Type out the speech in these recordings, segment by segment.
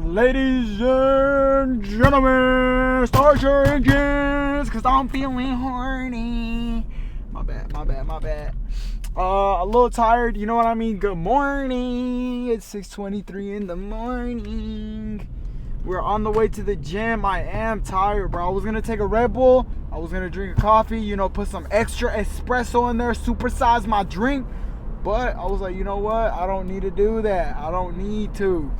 Ladies and gentlemen, start your engines, cause I'm feeling horny. My bad. A little tired, you know what I mean? Good morning. It's 6:23 in the morning. We're on the way to the gym. I am tired, bro. I was gonna take a Red Bull. I was gonna drink a coffee, put some extra espresso in there, supersize my drink. But I was like, you know what? I don't need to do that. I don't need to.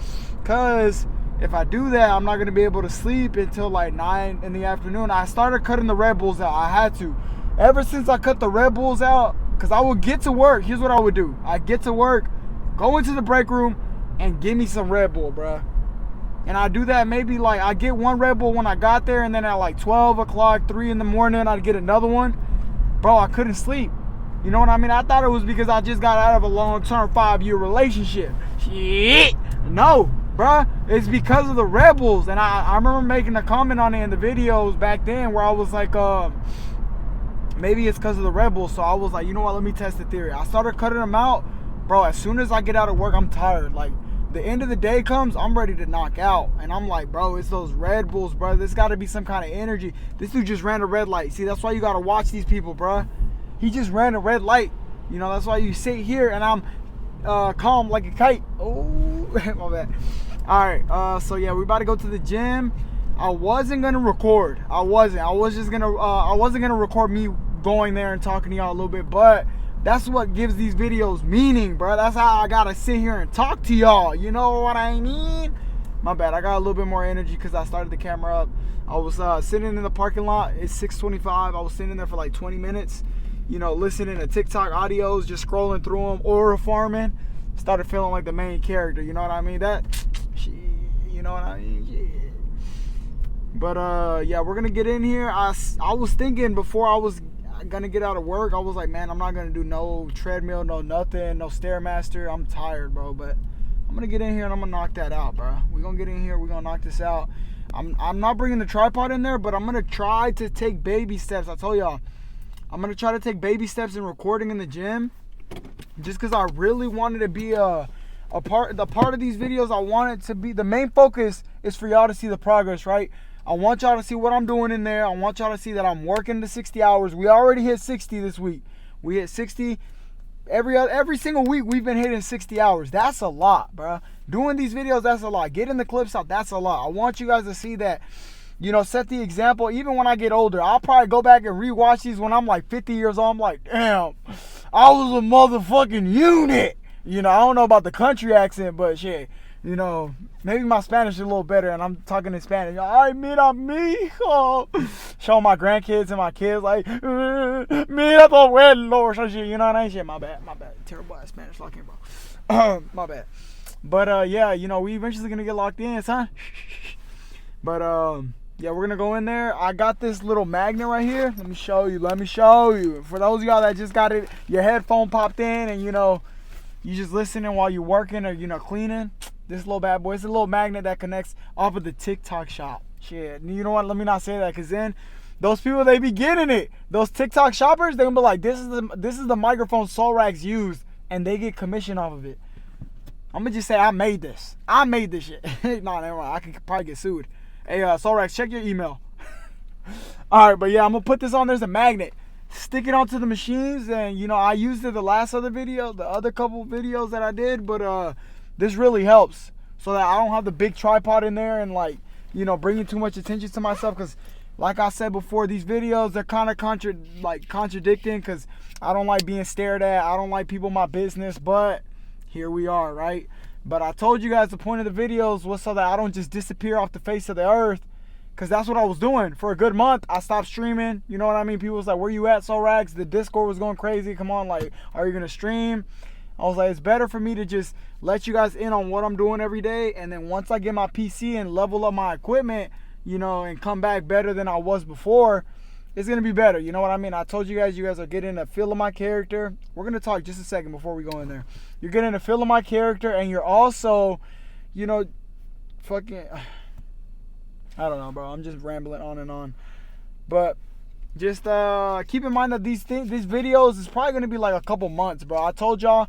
Because if I do that, I'm not going to be able to sleep until like 9 in the afternoon. I started cutting the Red Bulls out. I had to. Ever since I cut the Red Bulls out, because I would get to work. Here's what I would do. I'd get to work, go into the break room, and give me some Red Bull, bruh. And I do that maybe like I get one Red Bull when I got there, and then at like 12 o'clock, 3 in the morning, I'd get another one. Bro, I couldn't sleep. You know what I mean? I thought it was because I just got out of a long-term 5-year relationship. Shit. No, bruh. It's because of the Red Bulls. And I remember making a comment on it in the videos back then where I was like, maybe it's because of the Red Bulls. So I was like, you know what? Let me test the theory. I started cutting them out. Bro, as soon as I get out of work, I'm tired. Like, the end of the day comes, I'm ready to knock out. And I'm like, bro, it's those Red Bulls, bro. There's got to be some kind of energy. This dude just ran a red light. See, that's why you got to watch these people, bro. He just ran a red light. That's why you sit here and I'm calm like a kite. Oh, my bad. All right. So yeah, we're about to go to the gym. I wasn't gonna record. I wasn't gonna record me going there and talking to y'all a little bit. But that's what gives these videos meaning, bro. That's how I gotta sit here and talk to y'all. You know what I mean? My bad. I got a little bit more energy because I started the camera up. I was sitting in the parking lot. It's 6:25. I was sitting there for like 20 minutes. Listening to TikTok audios, just scrolling through them, or farming. Started feeling like the main character, you know what I mean? You know what I mean? Yeah. But, yeah, we're going to get in here. I was thinking before I was going to get out of work, I was like, man, I'm not going to do no treadmill, no nothing, no Stairmaster. I'm tired, bro, but I'm going to get in here and I'm going to knock that out, bro. We're going to get in here. We're going to knock this out. I'm not bringing the tripod in there, but I'm going to try to take baby steps. I told y'all. I'm going to try to take baby steps in recording in the gym just because I really wanted to be the part of these videos. I want it to be, the main focus is for y'all to see the progress, right? I want y'all to see what I'm doing in there. I want y'all to see that I'm working the 60 hours. We already hit 60 this week. We hit 60. Every single week we've been hitting 60 hours. That's a lot, bro. Doing these videos, that's a lot. Getting the clips out, that's a lot. I want you guys to see that. Set the example. Even when I get older, I'll probably go back and rewatch these when I'm like 50 years old. I'm like, damn, I was a motherfucking unit. I don't know about the country accent, but shit, maybe my Spanish is a little better and I'm talking in Spanish. Ay, mira, mijo. Showing my grandkids and my kids like, mira tu abuelo or some shit. You know what I mean? Shit, my bad. Terrible ass Spanish locking, bro. My bad. But, yeah, we eventually gonna get locked in, huh? But, yeah, we're going to go in there. I got this little magnet right here. Let me show you. For those of y'all that just got it, your headphone popped in and, you just listening while you're working or, cleaning. This little bad boy. It's a little magnet that connects off of the TikTok shop. Shit. You know what? Let me not say that because then those people, they be getting it. Those TikTok shoppers, they're going to be like, this is the microphone Sollracz used and they get commission off of it. I'm going to just say I made this. shit. Nah, never mind. I could probably get sued. Hey, Sollracz, check your email. All right, but yeah, I'm going to put this on. There's a magnet. Stick it onto the machines. And, I used it the other couple videos that I did. But this really helps so that I don't have the big tripod in there and, bringing too much attention to myself. Because, like I said before, these videos, they're kind of contradicting because I don't like being stared at. I don't like people in my business. But here we are, right? But I told you guys the point of the videos was so that I don't just disappear off the face of the earth. Because that's what I was doing. For a good month, I stopped streaming. You know what I mean? People was like, where you at, Sollracz? The Discord was going crazy. Come on, are you going to stream? I was like, it's better for me to just let you guys in on what I'm doing every day. And then once I get my PC and level up my equipment, and come back better than I was before, it's going to be better. You know what I mean? I told you guys are getting a feel of my character. We're going to talk just a second before we go in there. You're getting a feel of my character, and you're also, fucking, I don't know, bro. I'm just rambling on and on. But just keep in mind that these videos is probably going to be like a couple months, bro. I told y'all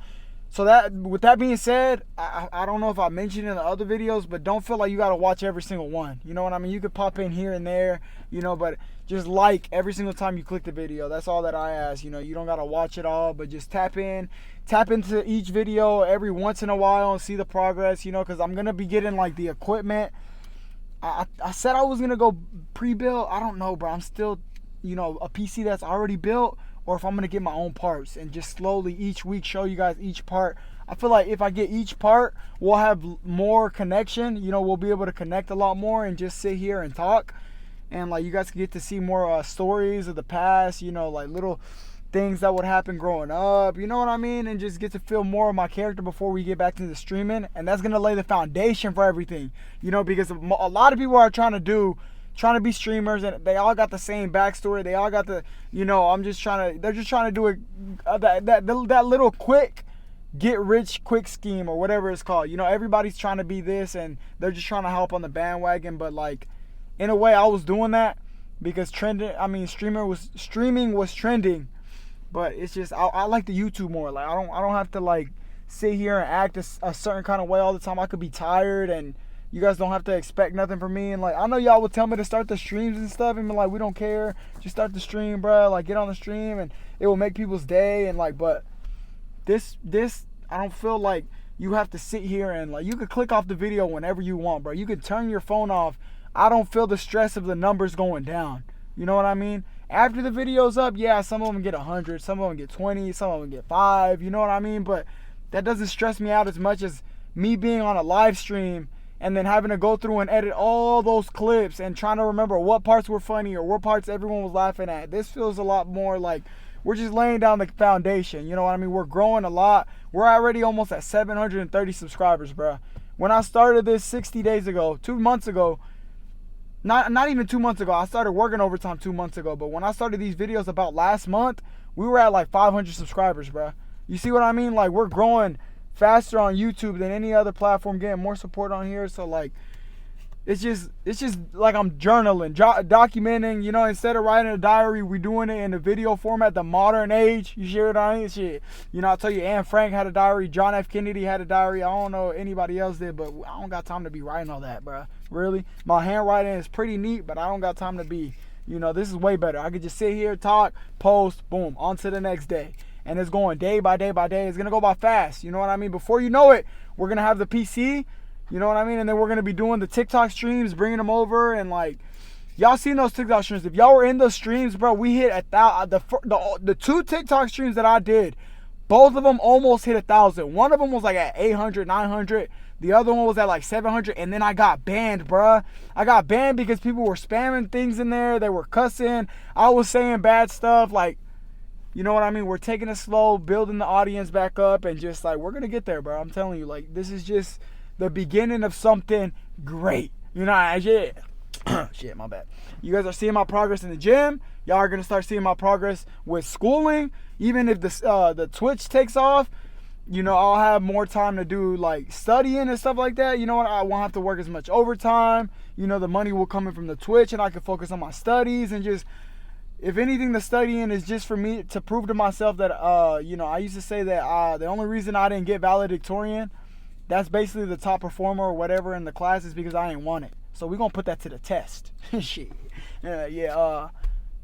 So that, with that being said, I don't know if I mentioned in the other videos, but don't feel like you got to watch every single one. You know what I mean? You could pop in here and there, you know, but just like every single time you click the video. That's all that I ask. You know, you don't got to watch it all, but just tap into each video every once in a while and see the progress, you know, because I'm going to be getting like the equipment. I said I was going to go pre-built. I don't know, bro. I'm still, you know, a PC that's already built, or if I'm going to get my own parts and just slowly each week show you guys each part. I feel like if I get each part, we'll have more connection. You know, we'll be able to connect a lot more and just sit here and talk. And like you guys can get to see more stories of the past, you know, like little things that would happen growing up. You know what I mean? And just get to feel more of my character before we get back into streaming. And that's going to lay the foundation for everything, you know, because a lot of people are trying to be streamers, and they all got the same backstory. They all got the, you know, they're just trying to do that little quick get rich quick scheme or whatever it's called. You know, everybody's trying to be this, and they're just trying to hop on the bandwagon. But like, in a way, I was doing that because streaming was trending. But it's just, I like the YouTube more. Like, I don't have to like sit here and act a certain kind of way all the time. I could be tired, and you guys don't have to expect nothing from me. And like, I know y'all would tell me to start the streams and stuff, and be like, we don't care, just start the stream, bro. Like, get on the stream and it will make people's day. And like, but this I don't feel like you have to sit here and like, you could click off the video whenever you want, bro. You could turn your phone off. I don't feel the stress of the numbers going down. You know what I mean? After the video's up, yeah, some of them get 100, some of them get 20, some of them get 5. You know what I mean? But that doesn't stress me out as much as me being on a live stream and then having to go through and edit all those clips and trying to remember what parts were funny or what parts everyone was laughing at. This feels a lot more like we're just laying down the foundation. You know what I mean? We're growing a lot. We're already almost at 730 subscribers, bro. When I started this 60 days ago, 2 months ago, not even 2 months ago, I started working overtime 2 months ago, but when I started these videos about last month, we were at like 500 subscribers, bro. You see what I mean? Like, we're growing faster on YouTube than any other platform, getting more support on here. So like, it's just like I'm journaling, documenting, you know. Instead of writing a diary, we're doing it in the video format, the modern age. You hear what I mean? Shit, you know, I'll tell you, Anne Frank had a diary, John F. Kennedy had a diary. I don't know anybody else did, but I don't got time to be writing all that, bro. Really, my handwriting is pretty neat, but I don't got time to be, you know, this is way better. I could just sit here, talk, post, boom, on to the next day. And it's going day by day by day. It's going to go by fast. You know what I mean? Before you know it, we're going to have the PC. You know what I mean? And then we're going to be doing the TikTok streams, bringing them over. And like, y'all seen those TikTok streams. If y'all were in those streams, bro, we hit the 2 TikTok streams that I did. Both of them almost hit 1,000. One of them was like at 800, 900. The other one was at like 700. And then I got banned, bruh. I got banned because people were spamming things in there. They were cussing. I was saying bad stuff. Like, you know what I mean? We're taking it slow, building the audience back up, and just like, we're going to get there, bro. I'm telling you, like, this is just the beginning of something great. You know, shit, my bad. You guys are seeing my progress in the gym. Y'all are going to start seeing my progress with schooling. Even if the Twitch takes off, you know, I'll have more time to do like studying and stuff like that. You know what? I won't have to work as much overtime. You know, the money will come in from the Twitch, and I can focus on my studies. And just, if anything, the studying is just for me to prove to myself that, you know, I used to say that the only reason I didn't get valedictorian, that's basically the top performer or whatever in the class, is because I ain't want it. So we're going to put that to the test. Shit. Yeah,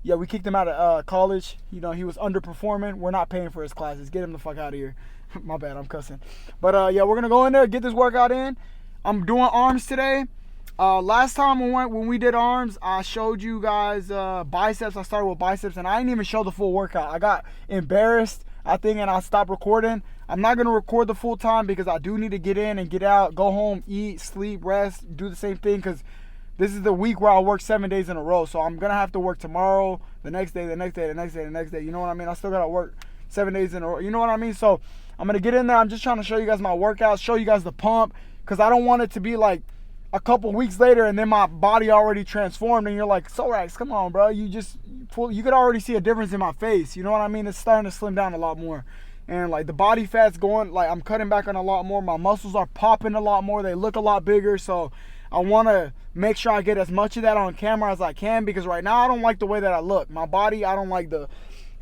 we kicked him out of college. You know, he was underperforming. We're not paying for his classes. Get him the fuck out of here. My bad, I'm cussing. But yeah, we're going to go in there, get this workout in. I'm doing arms today. Last time when we did arms, I showed you guys biceps. I started with biceps, and I didn't even show the full workout. I got embarrassed, I think, and I stopped recording. I'm not going to record the full time because I do need to get in and get out, go home, eat, sleep, rest, do the same thing, because this is the week where I work 7 days in a row. So I'm going to have to work tomorrow, the next day, the next day, the next day, the next day. You know what I mean? I still got to work 7 days in a row. You know what I mean? So I'm going to get in there. I'm just trying to show you guys my workouts, show you guys the pump, because I don't want it to be like a couple weeks later and then my body already transformed and you're like, Sollracz, come on, bro. You could already see a difference in my face. You know what I mean? It's starting to slim down a lot more. And like the body fat's going, like I'm cutting back on a lot more. My muscles are popping a lot more. They look a lot bigger. So I want to make sure I get as much of that on camera as I can, because right now I don't like the way that I look. My body, I don't like the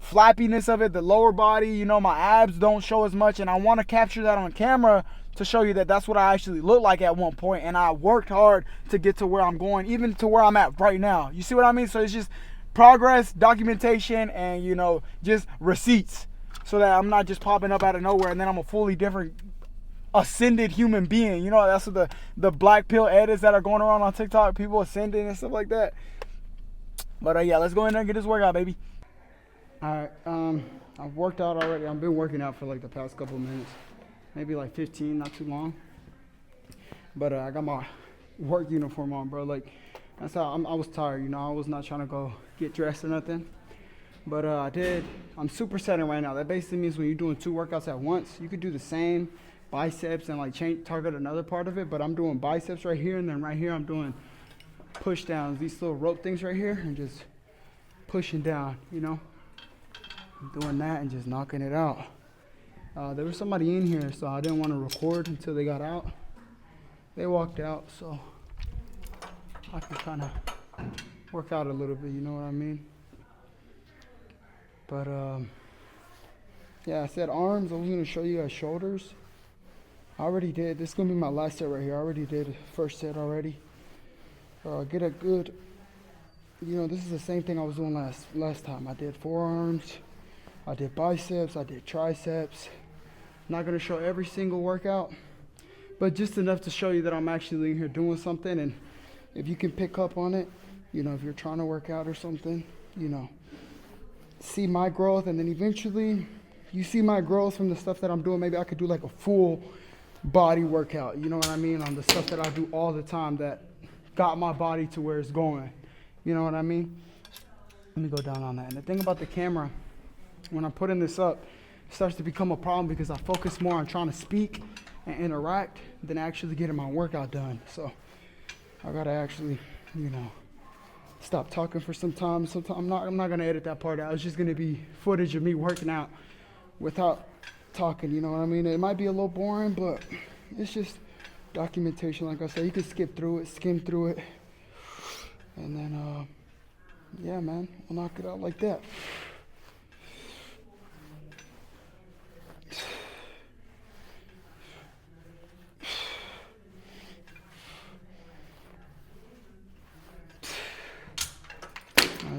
flappiness of it, the lower body, you know, my abs don't show as much, and I want to capture that on camera to show you that that's what I actually look like at one point, and I worked hard to get to where I'm going, even to where I'm at right now. You see what I mean? So it's just progress, documentation, and, you know, just receipts, so that I'm not just popping up out of nowhere and then I'm a fully different ascended human being. You know, that's what the black pill edits that are going around on TikTok, people ascending and stuff like that. But yeah, let's go in there and get this workout, baby. All right, I've worked out already. I've been working out for like the past couple of minutes, maybe like 15, not too long. But I got my work uniform on, bro. Like, that's how I was tired, you know. I was not trying to go get dressed or nothing. But I'm supersetting right now. That basically means when you're doing 2 workouts at once, you could do the same biceps and like target another part of it. But I'm doing biceps right here, and then right here I'm doing push downs, these little rope things right here, and just pushing down, you know. I'm doing that and just knocking it out. There was somebody in here, so I didn't want to record until they got out. They walked out, so I can kind of work out a little bit, you know what I mean? But yeah, I said arms. I was going to show you guys shoulders. I already did. This is going to be my last set right here. I already did the first set already. Get a good, you know, this is the same thing I was doing last time. I did forearms, I did biceps, I did triceps. I'm not going to show every single workout, but just enough to show you that I'm actually in here doing something. And if you can pick up on it, you know, if you're trying to work out or something, you know, see my growth, and then eventually you see my growth from the stuff that I'm doing. Maybe I could do like a full body workout, you know what I mean, on the stuff that I do all the time that got my body to where it's going, you know what I mean? Let me go down on that. And the thing about the camera, when I'm putting this up, it starts to become a problem because I focus more on trying to speak and interact than actually getting my workout done. So I gotta actually, you know, stop talking for some time. I'm not gonna edit that part out. It's just gonna be footage of me working out without talking, you know what I mean? It might be a little boring, but it's just documentation. Like I said, you can skip through it, skim through it, and then yeah, man, we'll knock it out like that.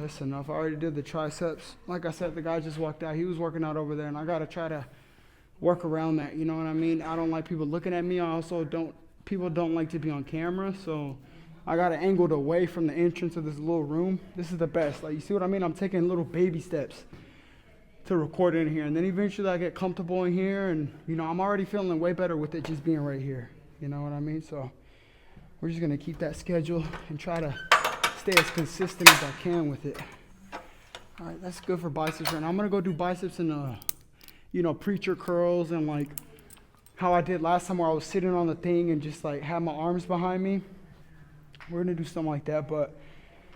That's enough. I already did the triceps. Like I said, the guy just walked out. He was working out over there, and I gotta try to work around that, you know what I mean? I don't like people looking at me. I also people don't like to be on camera, so I got it angled away from the entrance of this little room. This is the best. Like, you see what I mean? I'm taking little baby steps to record in here, and then eventually I get comfortable in here, and, you know, I'm already feeling way better with it just being right here. You know what I mean? So we're just gonna keep that schedule and try to stay as consistent as I can with it. All right, that's good for biceps right now. I'm gonna go do biceps and you know, preacher curls, and like how I did last time where I was sitting on the thing and just like had my arms behind me. We're gonna do something like that, but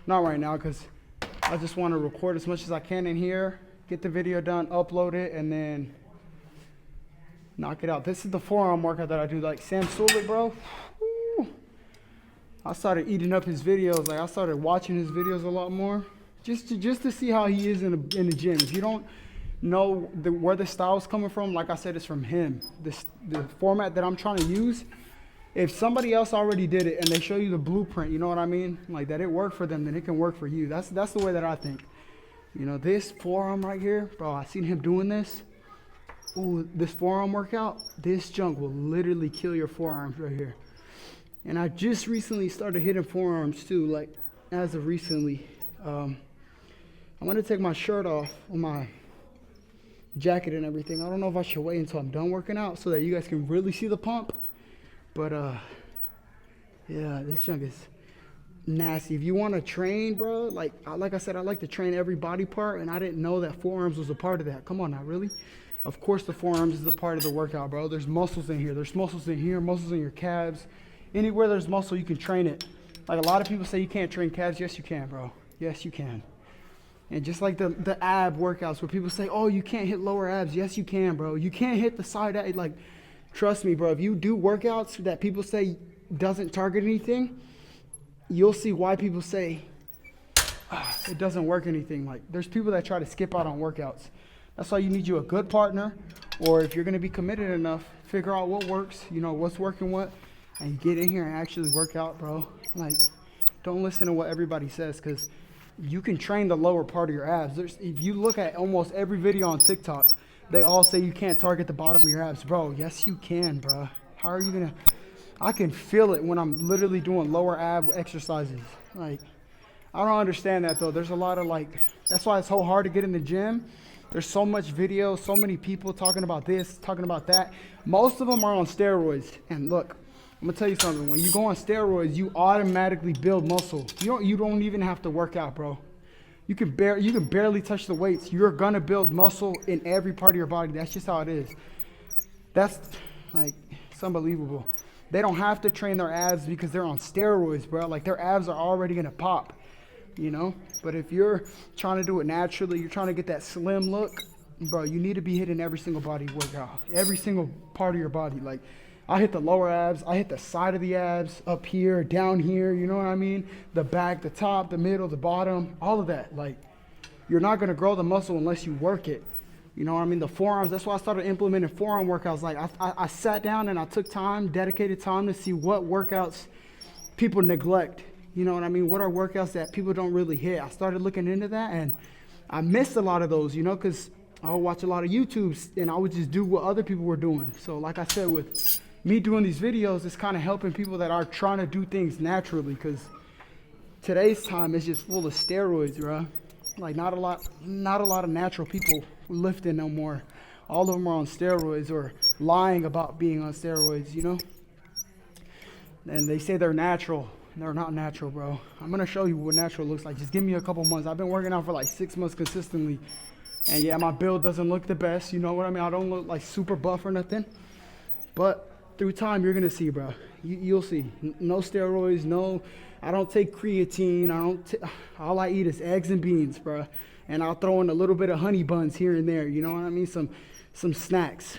not right now, because I just want to record as much as I can in here, get the video done, upload it, and then knock it out. This is the forearm workout that I do. Like Sam Sollracz, bro. Woo. I started eating up his videos. Like, I started watching his videos a lot more, just to see how he is in the gym. If you don't know where the style's coming from, like I said, it's from him. The format that I'm trying to use, if somebody else already did it and they show you the blueprint, you know what I mean, like that it worked for them, then it can work for you. That's the way that I think. You know, this forearm right here, bro, I seen him doing this. Ooh, this forearm workout, this junk will literally kill your forearms right here. And I just recently started hitting forearms too, like as of recently. I'm gonna take my shirt off on my jacket and everything. I don't know if I should wait until I'm done working out so that you guys can really see the pump. But yeah, this junk is nasty. If you want to train, bro, like I said, I like to train every body part, and I didn't know that forearms was a part of that. Come on now, really? Of course the forearms is a part of the workout, bro. There's muscles in here. There's muscles in here, muscles in your calves. Anywhere there's muscle, you can train it. Like, a lot of people say you can't train calves. Yes, you can, bro. Yes, you can. And just like the ab workouts where people say, oh, you can't hit lower abs. Yes, you can, bro. You can't hit the side ab. Like, trust me, bro. If you do workouts that people say doesn't target anything, you'll see why people say it doesn't work anything. Like, there's people that try to skip out on workouts. That's why you need you a good partner, or if you're going to be committed enough, figure out what works, you know, what's working what, and get in here and actually work out, bro. Like, don't listen to what everybody says, because you can train the lower part of your abs. If you look at almost every video on TikTok, they all say you can't target the bottom of your abs. Bro, yes you can, bro. How are you going to? I can feel it when I'm literally doing lower ab exercises. Like, I don't understand that, though. There's a lot of, like, that's why it's so hard to get in the gym. There's so much video, so many people talking about this, talking about that. Most of them are on steroids. And look, I'm gonna tell you something. When you go on steroids, you automatically build muscle. You don't even have to work out, bro. You can barely touch the weights. You're gonna build muscle in every part of your body. That's just how it is. That's like, it's unbelievable. They don't have to train their abs because they're on steroids, bro. Like, their abs are already gonna pop, you know? But if you're trying to do it naturally, you're trying to get that slim look, bro, you need to be hitting every single body workout, every single part of your body. Like, I hit the lower abs, I hit the side of the abs, up here, down here, you know what I mean? The back, the top, the middle, the bottom, all of that. Like, you're not gonna grow the muscle unless you work it. You know what I mean? The forearms, that's why I started implementing forearm workouts. Like, I sat down and I took time, dedicated time to see what workouts people neglect. You know what I mean? What are workouts that people don't really hit? I started looking into that, and I missed a lot of those, you know, because I would watch a lot of YouTubes and I would just do what other people were doing. So like I said, with me doing these videos, it's kind of helping people that are trying to do things naturally, because today's time is just full of steroids, bro. Like, not a lot of natural people lifting no more. All of them are on steroids or lying about being on steroids, you know? And they say they're natural. They're not natural, bro. I'm going to show you what natural looks like. Just give me a couple months. I've been working out for like 6 months consistently. And yeah, my build doesn't look the best. You know what I mean? I don't look like super buff or nothing. But through time, you're going to see, bro. You'll see. No steroids, no. I don't take creatine. All I eat is eggs and beans, bro. And I'll throw in a little bit of honey buns here and there. You know what I mean? Some snacks.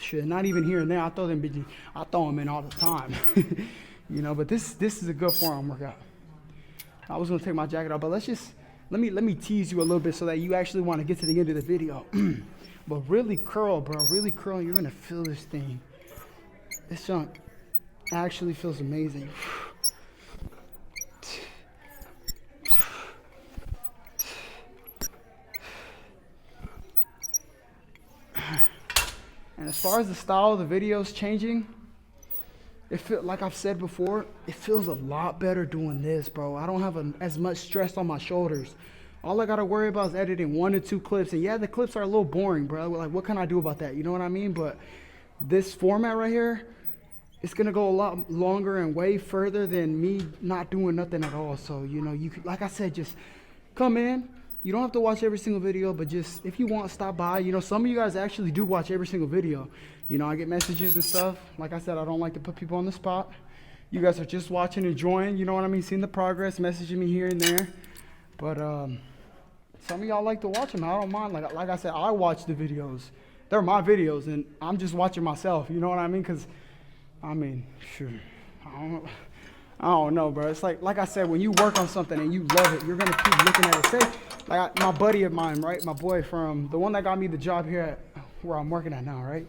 Shit, not even here and there. I throw them in all the time. You know, but this is a good forearm workout. I was gonna take my jacket off, but let me tease you a little bit so that you actually want to get to the end of the video. But really curl, bro. Really curl. You're gonna feel this thing. This junk actually feels amazing. And as far as the style of the videos changing, like I've said before, it feels a lot better doing this, bro. I don't have as much stress on my shoulders. All I got to worry about is editing 1 to 2 clips. And yeah, the clips are a little boring, bro. Like, what can I do about that? You know what I mean? But this format right here, it's going to go a lot longer and way further than me not doing nothing at all. So, you know, you could, like I said, just come in. You don't have to watch every single video, but just, if you want, stop by. You know, some of you guys actually do watch every single video. You know, I get messages and stuff. Like I said, I don't like to put people on the spot. You guys are just watching, enjoying, you know what I mean, seeing the progress, messaging me here and there. But some of y'all like to watch them. I don't mind. Like I said, I watch the videos. They're my videos, and I'm just watching myself. You know what I mean? Because, I mean, sure, I don't know, bro. It's like I said, when you work on something and you love it, you're going to keep looking at it. Say, like my buddy of mine, right? My boy from the one that got me the job here at where I'm working at now, right?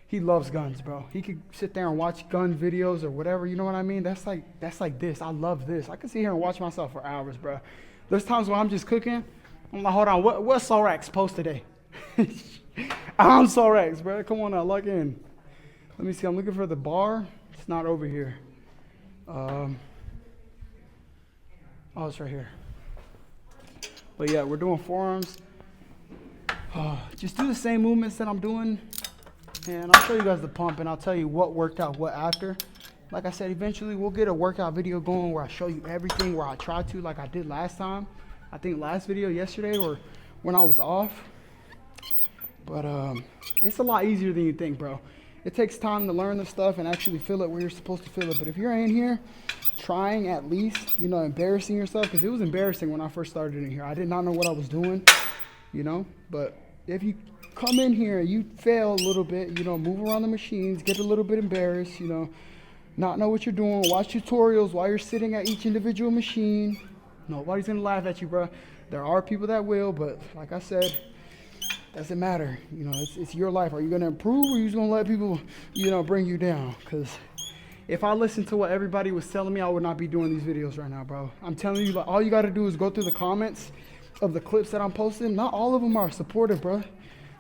He loves guns, bro. He could sit there and watch gun videos or whatever, you know what I mean? That's like this. I love this. I can sit here and watch myself for hours, bro. There's times when I'm just cooking. I'm like, hold on, what's Sollracz post today? I'm Sollracz, bro. Come on now, log in. Let me see. I'm looking for the bar. It's not over here. Oh, it's right here. But yeah, we're doing forearms. Just do the same movements that I'm doing, and I'll show you guys the pump, and I'll tell you what worked out what after. Like I said, eventually we'll get a workout video going where I show you everything, where I try to, like I did last time. I think last video yesterday or when I was off. But it's a lot easier than you think, bro. It takes time to learn the stuff and actually feel it where you're supposed to feel it. But if you're in here trying at least, you know, embarrassing yourself, because it was embarrassing when I first started in here. I did not know what I was doing, you know. But if you come in here and you fail a little bit, you know, move around the machines, get a little bit embarrassed, you know, not know what you're doing, watch tutorials while you're sitting at each individual machine, Nobody's gonna laugh at you, bro. There are people that will, but like I said, doesn't matter. You know, it's your life. Are you gonna improve, or are you just gonna let people, you know, bring you down? Because if I listened to what everybody was telling me, I would not be doing these videos right now, bro. I'm telling you, like, all you gotta do is go through the comments of the clips that I'm posting. Not all of them are supportive, bro.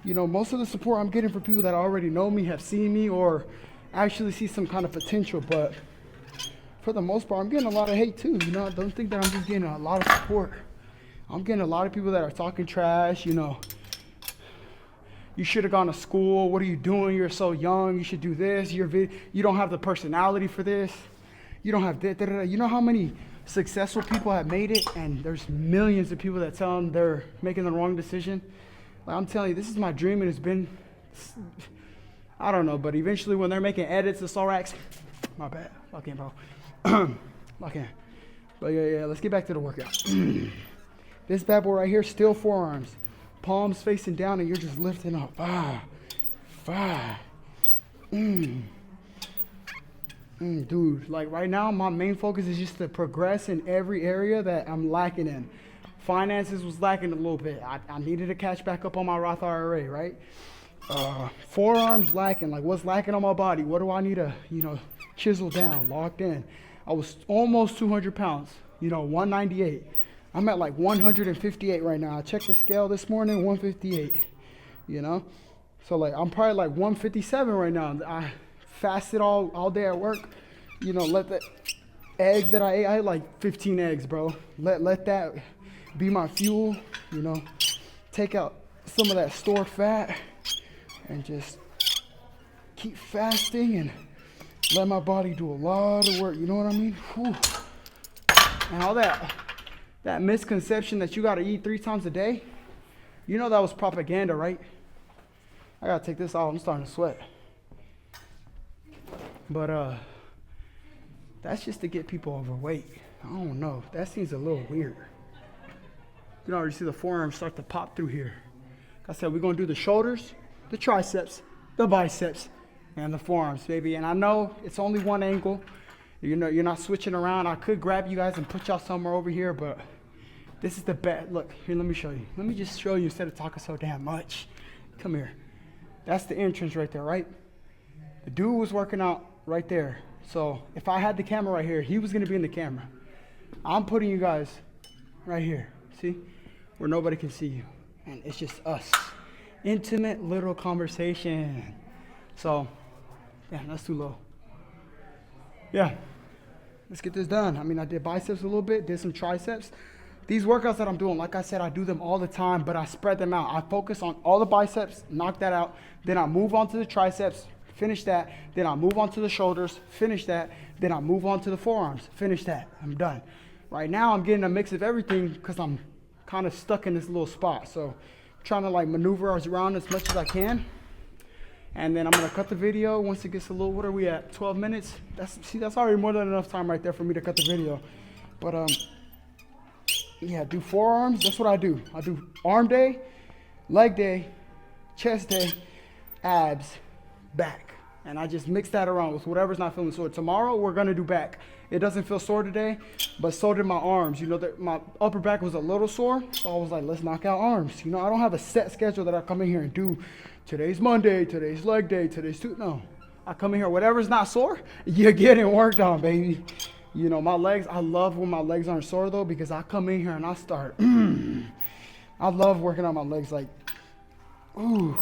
You know, most of the support I'm getting from people that already know me, have seen me, or actually see some kind of potential. But for the most part, I'm getting a lot of hate too. You know, don't think that I'm just getting a lot of support. I'm getting a lot of people that are talking trash, you know. You should have gone to school. What are you doing? You're so young. You should do this. You don't have the personality for this. You don't have that. You know how many successful people have made it, and there's millions of people that tell them they're making the wrong decision. Like, I'm telling you, this is my dream, and it's been, I don't know, but eventually when they're making edits of Sollracz, my bad, lock in, bro. Lock in. But yeah, let's get back to the workout. This bad boy right here, still forearms. Palms facing down, and you're just lifting up. Dude, like right now, my main focus is just to progress in every area that I'm lacking in. Finances was lacking a little bit. I needed to catch back up on my Roth IRA, right? Forearms lacking. Like, what's lacking on my body? What do I need to, you know, chisel down, locked in? I was almost 200 pounds, you know, 198. I'm at like 158 right now. I checked the scale this morning, 158, you know? So like, I'm probably like 157 right now. I fasted all day at work, you know, let the eggs that I ate, I had like 15 eggs, bro. Let that be my fuel, you know, take out some of that stored fat and just keep fasting and let my body do a lot of work, you know what I mean? Whew. And all that misconception that you got to eat 3 times a day, you know that was propaganda, right? I got to take this off. I'm starting to sweat. But that's just to get people overweight. I don't know. That seems a little weird. You can already see the forearms start to pop through here. Like I said, we're going to do the shoulders, the triceps, the biceps, and the forearms, baby. And I know it's only one angle. You know, you're not switching around. I could grab you guys and put y'all somewhere over here, but this is the best. Look, here, let me show you. Let me just show you instead of talking so damn much. Come here. That's the entrance right there, right? The dude was working out right there. So if I had the camera right here, he was going to be in the camera. I'm putting you guys right here. See? Where nobody can see you. And it's just us. Intimate little conversation. So, yeah, that's too low. Yeah. Let's get this done. I mean, I did biceps a little bit, did some triceps. These workouts that I'm doing, like I said, I do them all the time, but I spread them out. I focus on all the biceps, knock that out. Then I move on to the triceps, finish that. Then I move on to the shoulders, finish that. Then I move on to the forearms, finish that. I'm done. Right now, I'm getting a mix of everything because I'm kind of stuck in this little spot. So I'm trying to like maneuver around as much as I can. And then I'm going to cut the video once it gets a little, what are we at, 12 minutes? That's already more than enough time right there for me to cut the video. But, yeah, do forearms. That's what I do. I do arm day, leg day, chest day, abs, back. And I just mix that around with whatever's not feeling sore. Tomorrow, we're going to do back. It doesn't feel sore today, but so did my arms. You know, my upper back was a little sore, so I was like, let's knock out arms. You know, I don't have a set schedule that I come in here and do. Today's Monday, today's leg day, today's no. I come in here, whatever's not sore, you're getting worked on, baby. You know, my legs, I love when my legs aren't sore, though, because I come in here and I start, I love working on my legs, like, ooh.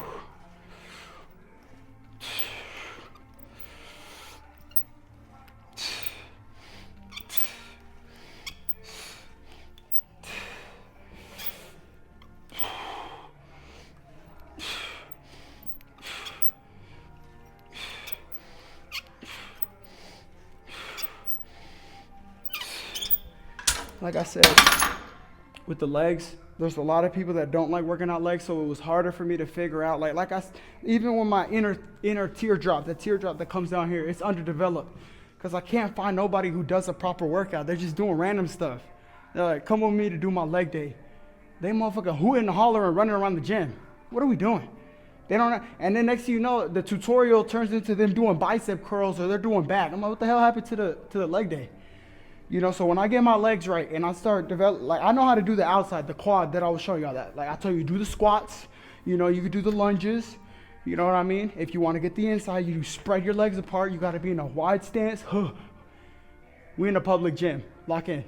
Like I said, with the legs, there's a lot of people that don't like working out legs, so it was harder for me to figure out. Even when my inner teardrop, the teardrop that comes down here, it's underdeveloped because I can't find nobody who does a proper workout. They're just doing random stuff. They're like, come with me to do my leg day. They motherfucker hooting and hollering, running around the gym. What are we doing? They don't. And then next thing you know, the tutorial turns into them doing bicep curls or they're doing back. I'm like, what the hell happened to the leg day? You know, so when I get my legs right and I start develop, like I know how to do the outside, the quad that I was showing y'all that. Like I told you, do the squats, you know, you could do the lunges, you know what I mean? If you want to get the inside, you spread your legs apart, you got to be in a wide stance. We in a public gym, lock in.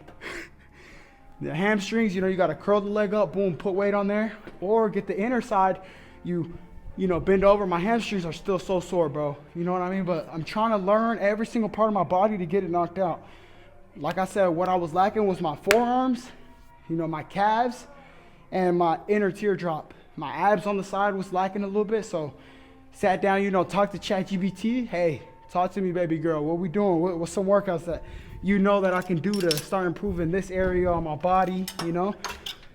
The hamstrings, you know, you got to curl the leg up, boom, put weight on there. Or get the inner side, you know, bend over. My hamstrings are still so sore, bro. You know what I mean? But I'm trying to learn every single part of my body to get it knocked out. Like I said, what I was lacking was my forearms, you know, my calves, and my inner teardrop. My abs on the side was lacking a little bit, so sat down, you know, talked to ChatGPT. Hey, talk to me, baby girl. What we doing? What's some workouts that you know that I can do to start improving this area on my body, you know?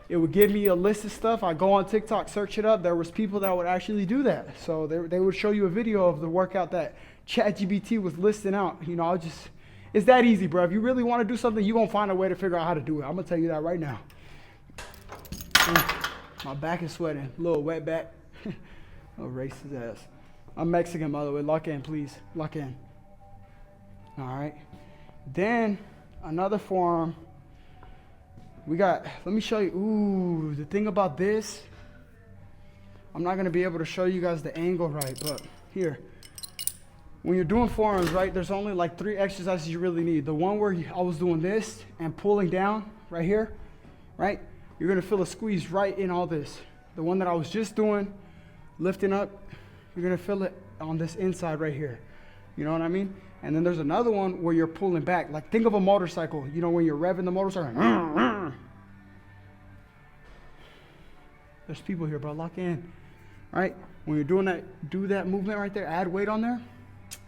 It would give me a list of stuff. I go on TikTok, search it up. There was people that would actually do that. So they would show you a video of the workout that ChatGPT was listing out. You know, it's that easy, bro. If you really want to do something, you're going to find a way to figure out how to do it. I'm going to tell you that right now. My back is sweating. A little wet back. Little racist ass. I'm Mexican, by the way. Lock in, please. Lock in. All right. Then, another forearm. Let me show you. Ooh, the thing about this, I'm not going to be able to show you guys the angle right, but here. When you're doing forearms, right, there's only like 3 exercises you really need. The one where I was doing this and pulling down right here, right? You're gonna feel a squeeze right in all this. The one that I was just doing, lifting up, you're gonna feel it on this inside right here. You know what I mean? And then there's another one where you're pulling back. Like think of a motorcycle. You know when you're revving the motorcycle. There's people here, bro. Lock in, right? When you're doing that, do that movement right there. Add weight on there.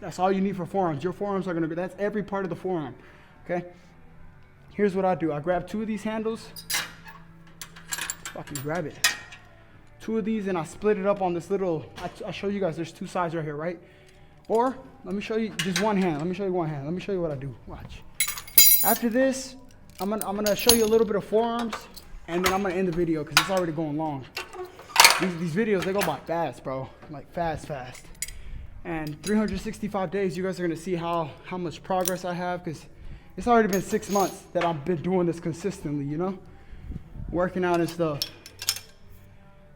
That's all you need for forearms. Your forearms are gonna be, that's every part of the forearm, okay? Here's what I do. I grab 2 of these handles. Fucking grab it. 2 of these and I split it up on this little, I show you guys there's 2 sides right here, right? Or, let me show you just one hand. Let me show you one hand. Let me show you what I do. Watch. After this, I'm gonna show you a little bit of forearms and then I'm gonna end the video because it's already going long. These videos, they go by fast, bro. Like fast. And 365 days, you guys are gonna see how much progress I have because it's already been 6 months that I've been doing this consistently, you know? Working out and stuff.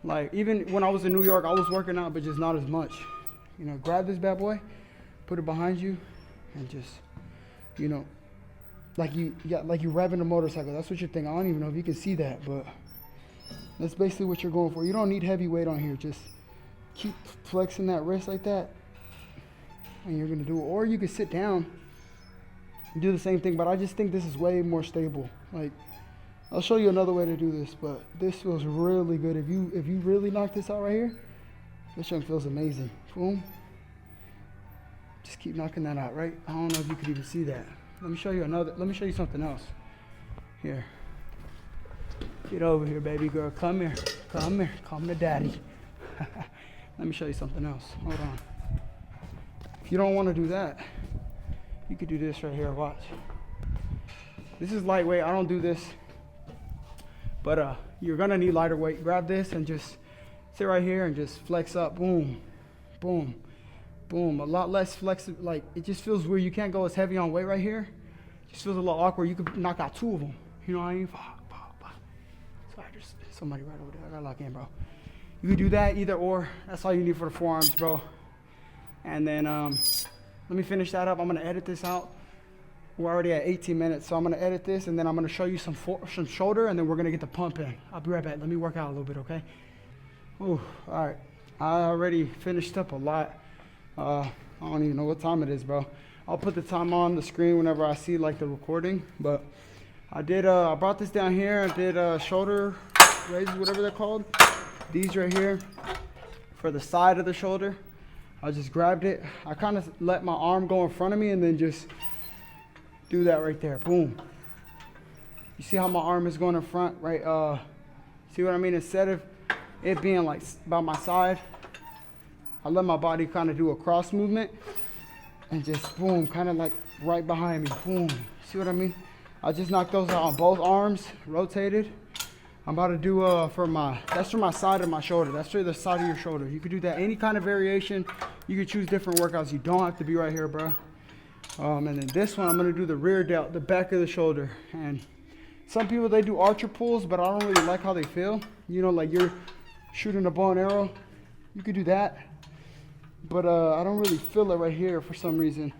Like even when I was in New York, I was working out, but just not as much. You know, grab this bad boy, put it behind you, and just, you know, like you revving a motorcycle. That's what you're thinking. I don't even know if you can see that, but that's basically what you're going for. You don't need heavy weight on here. Just keep flexing that wrist like that, and you're gonna do it. Or you can sit down and do the same thing, but I just think this is way more stable. Like, I'll show you another way to do this, but this feels really good. If you really knock this out right here, this one feels amazing. Boom. Just keep knocking that out, right? I don't know if you could even see that. Let me show you something else. Here. Get over here, baby girl. Come here. Come to daddy. Let me show you something else. Hold on. If you don't want to do that, you could do this right here. Watch. This is lightweight. I don't do this. But you're gonna need lighter weight. Grab this and just sit right here and just flex up. Boom, boom, boom. A lot less flexible. Like it just feels weird. You can't go as heavy on weight right here. It just feels a little awkward. You could knock out 2 of them. You know what I mean? Sorry, there's somebody right over there. I gotta lock in, bro. You could do that either or. That's all you need for the forearms, bro. And then let me finish that up. I'm gonna edit this out. We're already at 18 minutes, so I'm gonna edit this and then I'm gonna show you some shoulder and then we're gonna get the pump in. I'll be right back. Let me work out a little bit, okay? Ooh, all right. I already finished up a lot. I don't even know what time it is, bro. I'll put the time on the screen whenever I see like the recording. But I brought this down here. I did shoulder raises, whatever they're called. These right here for the side of the shoulder. I just grabbed it. I kind of let my arm go in front of me and then just do that right there. Boom. You see how my arm is going in front, right? See what I mean? Instead of it being like by my side, I let my body kind of do a cross movement and just boom, kind of like right behind me. Boom. See what I mean? I just knocked those out on both arms, rotated. I'm about to do that's for my side of my shoulder. That's for the side of your shoulder. You could do that any kind of variation. You could choose different workouts. You don't have to be right here, bro. And then this one, I'm gonna do the rear delt, the back of the shoulder. And some people, they do archer pulls, but I don't really like how they feel. You know, like you're shooting a bow and arrow. You could do that, but I don't really feel it right here for some reason.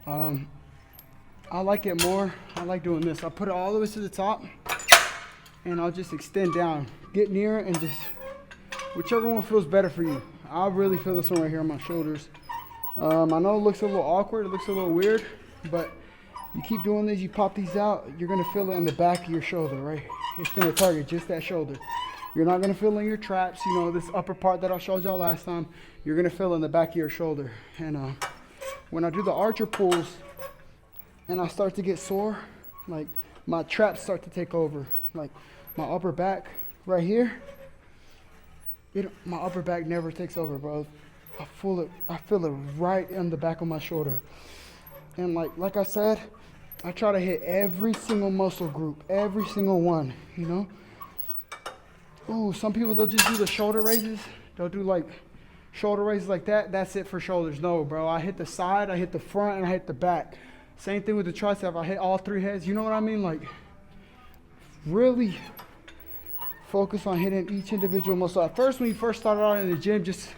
I like it more. I like doing this. I put it all the way to the top, and I'll just extend down. Get near it and just, whichever one feels better for you. I really feel this one right here on my shoulders. I know it looks a little awkward, it looks a little weird, but you keep doing this, you pop these out, you're gonna feel it in the back of your shoulder, right? It's gonna target just that shoulder. You're not gonna feel it in your traps, you know, this upper part that I showed y'all last time, you're gonna feel it in the back of your shoulder. And when I do the archer pulls and I start to get sore, like my traps start to take over, like my upper back right here, my upper back never takes over, bro. I feel it right in the back of my shoulder. And like I said, I try to hit every single muscle group, every single one, you know? Ooh, some people, they'll just do the shoulder raises. They'll do like shoulder raises like that. That's it for shoulders. No, bro, I hit the side, I hit the front, and I hit the back. Same thing with the tricep. I hit all three heads. You know what I mean? Like, really focus on hitting each individual muscle. At first, when you first started out in the gym, just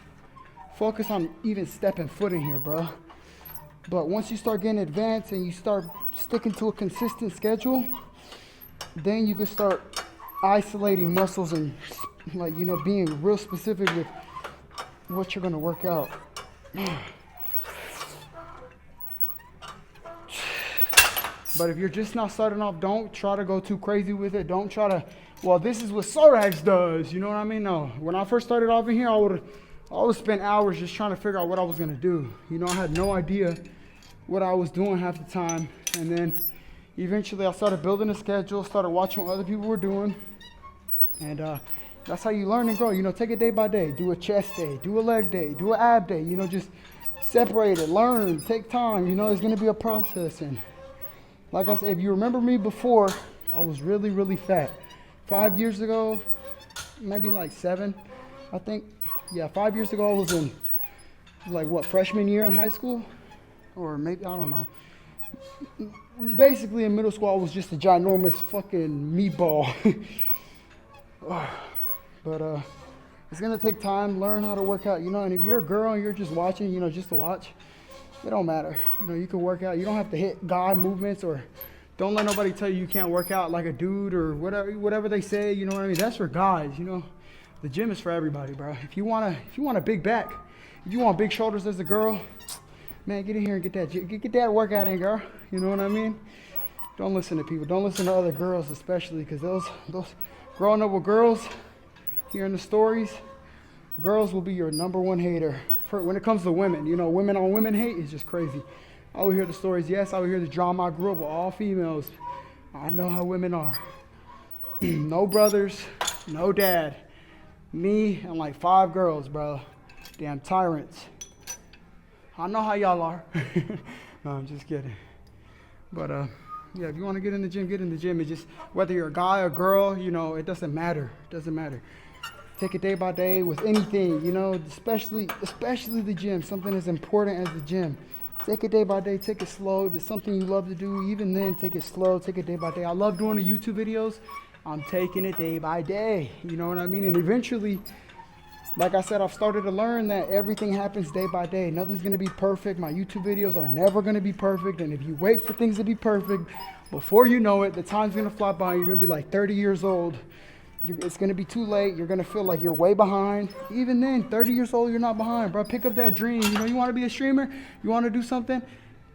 focus on even stepping foot in here, bro. But once you start getting advanced and you start sticking to a consistent schedule, then you can start isolating muscles and, like, you know, being real specific with what you're gonna work out. But if you're just not starting off, don't try to go too crazy with it. Don't try to, well, this is what Sollracz does. You know what I mean? No. When I first started off in here, I would spend hours just trying to figure out what I was gonna do. You know, I had no idea what I was doing half the time. And then eventually I started building a schedule, started watching what other people were doing. And that's how you learn and grow. You know, take it day by day. Do a chest day, do a leg day, do an ab day. You know, just separate it, learn, take time. You know, it's gonna be a process. And like I said, if you remember me before, I was really, really fat. 5 years ago, maybe like 7, I think. Yeah, 5 years ago, I was in, like, what, freshman year in high school? Or maybe, I don't know. Basically, in middle school, I was just a ginormous fucking meatball. But it's going to take time, learn how to work out, you know. And if you're a girl and you're just watching, you know, just to watch, it don't matter. You know, you can work out. You don't have to hit God movements, or don't let nobody tell you can't work out like a dude or whatever they say, you know what I mean? That's for guys, you know. The gym is for everybody, bro. If you want a big back, if you want big shoulders as a girl, man, get in here and get that workout in, girl. You know what I mean? Don't listen to people. Don't listen to other girls, especially, because those growing up with girls, hearing the stories, girls will be your #1 hater. When it comes to women, you know, women on women hate is just crazy. I would hear the stories. Yes, I would hear the drama. I grew up with all females. I know how women are. No brothers, no dad. Me and like 5 girls, bro. Damn tyrants. I know how y'all are. No, I'm just kidding. But yeah, if you want to get in the gym, get in the gym. It's just, whether you're a guy or girl, you know, it doesn't matter. It doesn't matter. Take it day by day with anything, you know, especially the gym. Something as important as the gym. Take it day by day. Take it slow. If it's something you love to do, even then, take it slow. Take it day by day. I love doing the YouTube videos. I'm taking it day by day. You know what I mean? And eventually, like I said, I've started to learn that everything happens day by day. Nothing's going to be perfect. My YouTube videos are never going to be perfect. And if you wait for things to be perfect, before you know it, the time's going to fly by. You're going to be like 30 years old. It's going to be too late. You're going to feel like you're way behind. Even then, 30 years old, you're not behind, bro. Pick up that dream. You know, you want to be a streamer? You want to do something?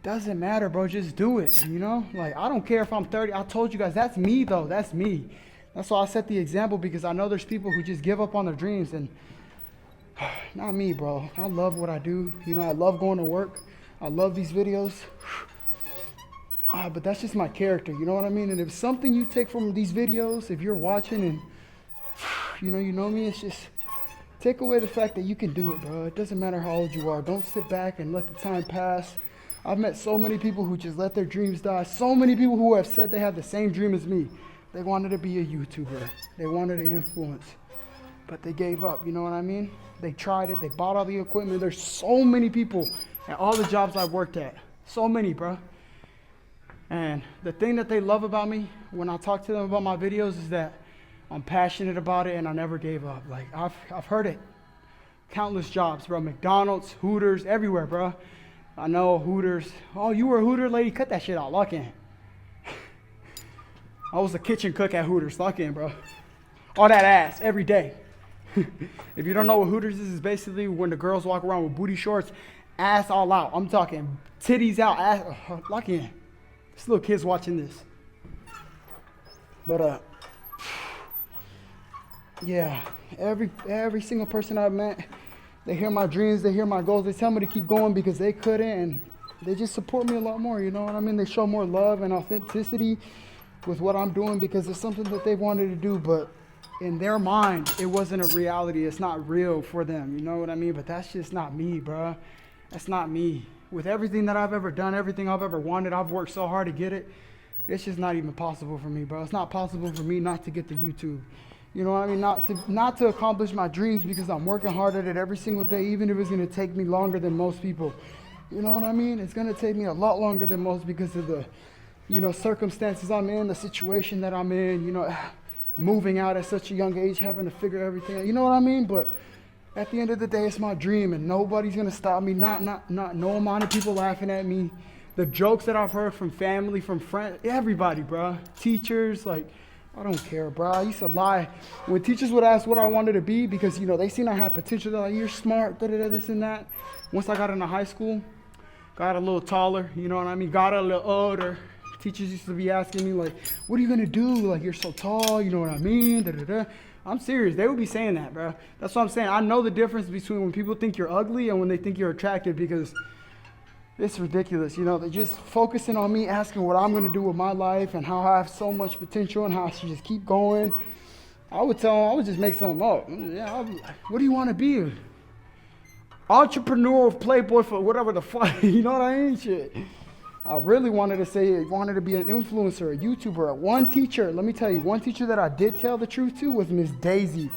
Doesn't matter, bro. Just do it, you know? Like, I don't care if I'm 30. I told you guys, that's me, though. That's me. That's why I set the example, because I know there's people who just give up on their dreams, and not me, bro. I love what I do. You know, I love going to work. I love these videos. But that's just my character, you know what I mean? And if something you take from these videos, if you're watching and, you know me, it's just, take away the fact that you can do it, bro. It doesn't matter how old you are. Don't sit back and let the time pass. I've met so many people who just let their dreams die. So many people who have said they have the same dream as me. They wanted to be a YouTuber. They wanted to influence. But they gave up, you know what I mean? They tried it. They bought all the equipment. There's so many people at all the jobs I've worked at. So many, bro. And the thing that they love about me when I talk to them about my videos is that I'm passionate about it and I never gave up. Like, I've heard it. Countless jobs, bro. McDonald's, Hooters, everywhere, bro. I know Hooters. Oh, you were a Hooter lady? Cut that shit out. Lock in. I was a kitchen cook at Hooters. Lock in, bro. All that ass every day. If you don't know what Hooters is basically when the girls walk around with booty shorts, ass all out. I'm talking titties out, ass. Lock in. This little kid's watching this. But yeah, every single person I've met, they hear my dreams, they hear my goals, they tell me to keep going because they couldn't, and they just support me a lot more, you know what I mean? They show more love and authenticity with what I'm doing because it's something that they wanted to do, but in their mind, it wasn't a reality. It's not real for them, you know what I mean? But that's just not me, bro. That's not me. With everything that I've ever done, everything I've ever wanted, I've worked so hard to get it. It's just not even possible for me, bro. It's not possible for me not to get to YouTube. You know what I mean? Not to accomplish my dreams because I'm working hard at it every single day, even if it's going to take me longer than most people. You know what I mean? It's going to take me a lot longer than most because of the, circumstances I'm in, the situation that I'm in, moving out at such a young age, having to figure everything out. You know what I mean? But at the end of the day, it's my dream, and nobody's going to stop me. Not no amount of people laughing at me. The jokes that I've heard from family, from friends, everybody, bro. Teachers, like, I don't care, bro. I used to lie. When teachers would ask what I wanted to be because, they seen I had potential. They're like, you're smart, this and that. Once I got into high school, got a little taller, you know what I mean? Got a little older. Teachers used to be asking me, like, what are you going to do? Like, you're so tall, you know what I mean? I'm serious. They would be saying that, bro. That's what I'm saying. I know the difference between when people think you're ugly and when they think you're attractive because it's ridiculous. They're just focusing on me, asking what I'm going to do with my life and how I have so much potential and how I should just keep going. I would tell them, I would just make something up. Yeah, what do you want to be? Entrepreneur, playboy, for whatever the fuck. You know what I mean? Shit. I really wanted to be an influencer, a YouTuber. One teacher, let me tell you, one teacher that I did tell the truth to was Miss Daisy.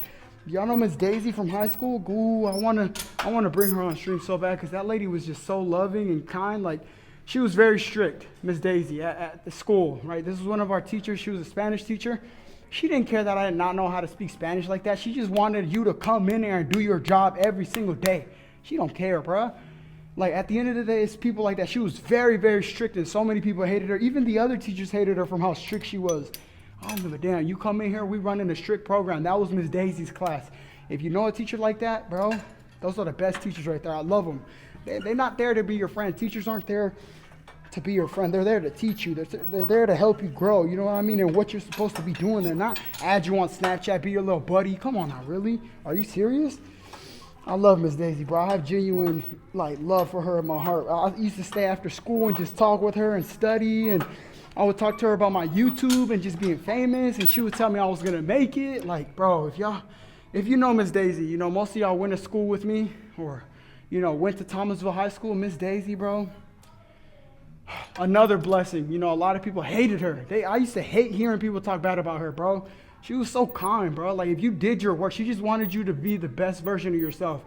Y'all know Miss Daisy from high school? Ooh, I wanna bring her on stream so bad because that lady was just so loving and kind. Like, she was very strict, Miss Daisy, at the school, right? This was one of our teachers. She was a Spanish teacher. She didn't care that I did not know how to speak Spanish like that. She just wanted you to come in there and do your job every single day. She don't care, bruh. Like, at the end of the day, it's people like that. She was very, very strict, and so many people hated her. Even the other teachers hated her from how strict she was. I don't give a damn. You come in here, we run in a strict program. That was Miss Daisy's class. If you know a teacher like that, bro, those are the best teachers right there. I love them. They're not there to be your friend. Teachers aren't there to be your friend. They're there to teach you. They're there to help you grow. You know what I mean? And what you're supposed to be doing. They're not add you on Snapchat, be your little buddy. Come on now, really? Are you serious? I love Miss Daisy, bro. I have genuine, love for her in my heart. I used to stay after school and just talk with her and study, and I would talk to her about my YouTube and just being famous, and she would tell me I was going to make it. Like, bro, if you know Miss Daisy, most of y'all went to school with me or, went to Thomasville High School. Miss Daisy, bro, another blessing. A lot of people hated her. I used to hate hearing people talk bad about her, bro. She was so kind, bro. Like, if you did your work, she just wanted you to be the best version of yourself.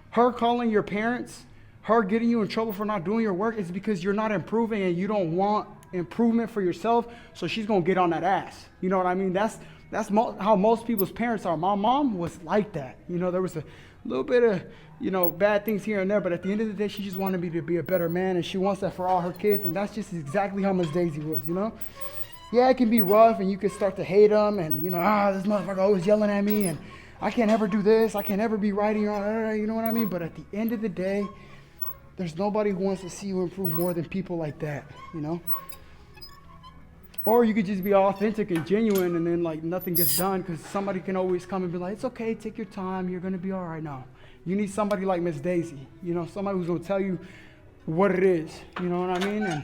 Her calling your parents, her getting you in trouble for not doing your work is because you're not improving and you don't want improvement for yourself, so she's going to get on that ass. You know what I mean? That's how most people's parents are. My mom was like that. There was a little bit of, bad things here and there, but at the end of the day, she just wanted me to be a better man, and she wants that for all her kids, and that's just exactly how Miss Daisy was, Yeah, it can be rough, and you can start to hate them, and, this motherfucker always yelling at me, and I can't ever do this, I can't ever be writing, you know what I mean? But at the end of the day, there's nobody who wants to see you improve more than people like that, Or you could just be authentic and genuine, and then, nothing gets done, because somebody can always come and be like, it's okay, take your time, you're going to be all right now. You need somebody like Miss Daisy, somebody who's going to tell you what it is, you know what I mean? And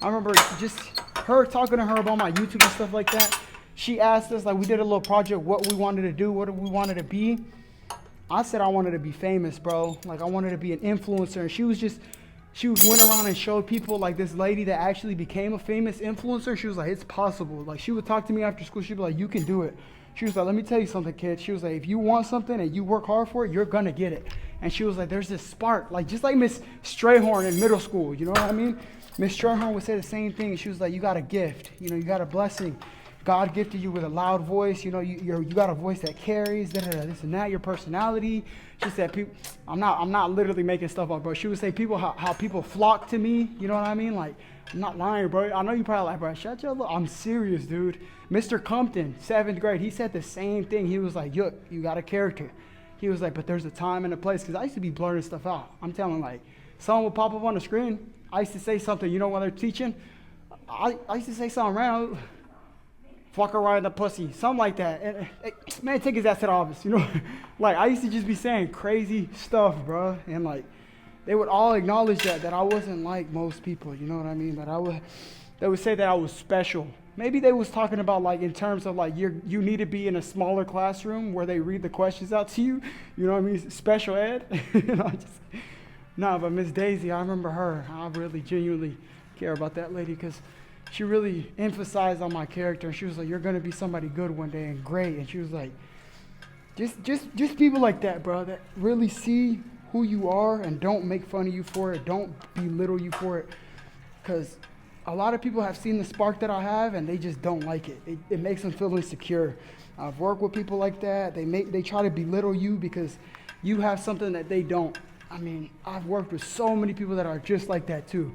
I remember just her talking to her about my YouTube and stuff like that. She asked us, we did a little project, what we wanted to do, what we wanted to be. I said I wanted to be famous, bro. I wanted to be an influencer. And she went around and showed people, this lady that actually became a famous influencer. She was like, it's possible. She would talk to me after school. She'd be like, you can do it. She was like, let me tell you something, kid. She was like, if you want something and you work hard for it, you're going to get it. And she was like, there's this spark, like just like Miss Strayhorn in middle school, you know what I mean? Miss Strayhorn would say the same thing. She was like, you got a gift, you know, you got a blessing. God gifted you with a loud voice, you know, you got a voice that carries, this and that, your personality. She said, people, I'm not literally making stuff up, bro. She would say how people flock to me, you know what I mean? Like, I'm not lying, bro. I know you probably like, bro, shut your I'm serious, dude. Mr. Compton, 7th grade, he said the same thing. He was like, you got a character. He was like, but there's a time and a place, because I used to be blurring stuff out. I'm telling, like, someone would pop up on the screen. I used to say something, you know, when they're teaching, I used to say something around, fuck her right in the pussy, something like that. And, man, take his ass to the office, you know? Like, I used to just be saying crazy stuff, bro. And, like, they would all acknowledge that I wasn't like most people, you know what I mean? They would say that I was special. Maybe they was talking about, like, in terms of, like, you need to be in a smaller classroom where they read the questions out to you. You know what I mean? Special ed. But Miss Daisy, I remember her. I really genuinely care about that lady because she really emphasized on my character. And she was like, you're going to be somebody good one day and great. And she was like, just people like that, bro, that really see who you are and don't make fun of you for it. Don't belittle you for it. Because a lot of people have seen the spark that I have, and they just don't like it. It makes them feel insecure. I've worked with people like that. They try to belittle you because you have something that they don't. I mean, I've worked with so many people that are just like that too.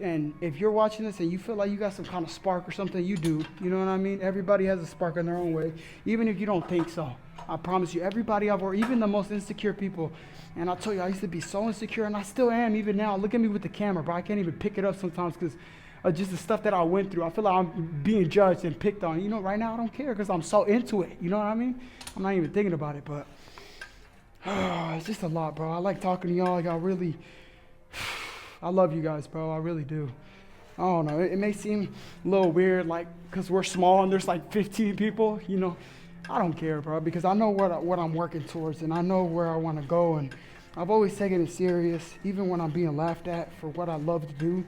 And if you're watching this and you feel like you got some kind of spark or something, you do. You know what I mean? Everybody has a spark in their own way, even if you don't think so. I promise you, everybody I've worked, even the most insecure people. And I'll tell you, I used to be so insecure, and I still am even now. Look at me with the camera, bro. I can't even pick it up sometimes because just the stuff that I went through. I feel like I'm being judged and picked on. You know, right now I don't care because I'm so into it. You know what I mean? I'm not even thinking about it, but it's just a lot, bro. I like talking to y'all. Like, I love you guys, bro. I really do. I don't know. It may seem a little weird, like, because we're small and there's like 15 people, you know. I don't care, bro, because I know what I'm working towards, and I know where I want to go, and I've always taken it serious, even when I'm being laughed at for what I love to do,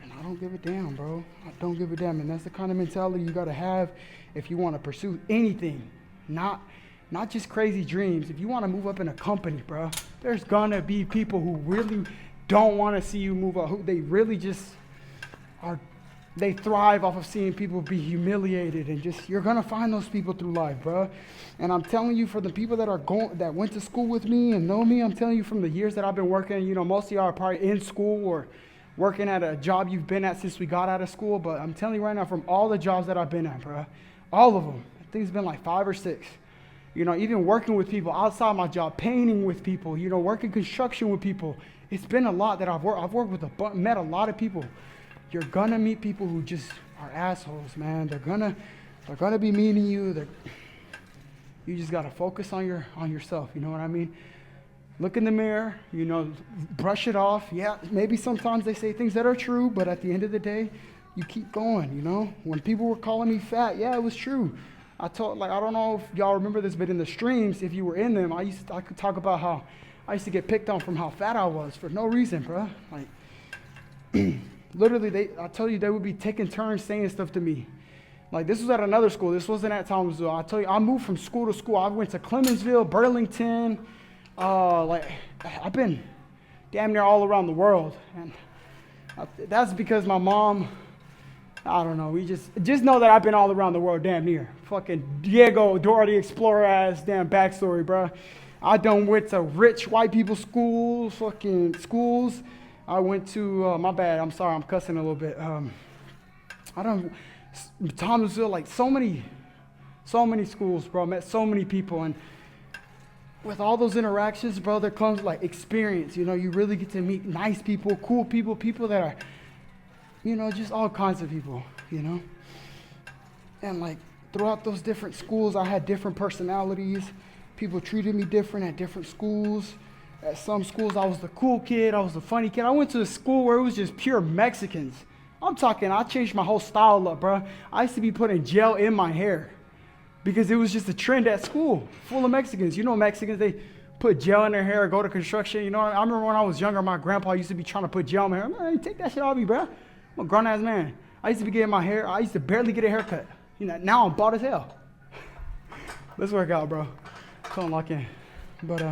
and I don't give a damn, bro. I don't give a damn, and that's the kind of mentality you got to have if you want to pursue anything, not just crazy dreams. If you want to move up in a company, bro, there's going to be people who really don't want to see you move up, who they really just are. They thrive off of seeing people be humiliated, and just, you're gonna find those people through life, bro. And I'm telling you, for the people that went to school with me and know me, I'm telling you, from the years that I've been working, you know, most of y'all are probably in school or working at a job you've been at since we got out of school. But I'm telling you right now, from all the jobs that I've been at, bro, all of them, I think it's been like 5 or 6. You know, even working with people outside my job, painting with people, you know, working construction with people. It's been a lot that I've worked. I've worked with met a lot of people. You're gonna meet people who just are assholes, man. They're gonna be mean to you. You just gotta focus on yourself. You know what I mean? Look in the mirror. You know, brush it off. Yeah, maybe sometimes they say things that are true, but at the end of the day, you keep going. You know, when people were calling me fat, yeah, it was true. I don't know if y'all remember this, but in the streams, if you were in them, I could talk about how I used to get picked on from how fat I was for no reason, bro. Like. Literally, I tell you, they would be taking turns saying stuff to me. Like, this was at another school. This wasn't at Thomasville. I tell you, I moved from school to school. I went to Clemensville, Burlington. I've been damn near all around the world. And that's because my mom, I don't know, we just know that I've been all around the world damn near. Fucking Diego, Dora the Explorer ass damn backstory, bro. I done went to rich white people schools. I went to, my bad, I'm sorry, I'm cussing a little bit. Thomasville, like so many schools, bro. Met so many people, and with all those interactions, bro, there comes like experience. You know, you really get to meet nice people, cool people, people that are, you know, just all kinds of people, you know. And like throughout those different schools, I had different personalities. People treated me different at different schools. At some schools, I was the cool kid. I was the funny kid. I went to a school where it was just pure Mexicans. I'm talking, I changed my whole style up, bro. I used to be putting gel in my hair because it was just a trend at school, full of Mexicans. You know, Mexicans, they put gel in their hair, go to construction. You know, I remember when I was younger, my grandpa used to be trying to put gel in my hair. Man, take that shit off me, bro. I'm a grown-ass man. I used to be getting my hair. I used to barely get a haircut. You know, now I'm bald as hell. Let's work out, bro. Come on, lock in. But,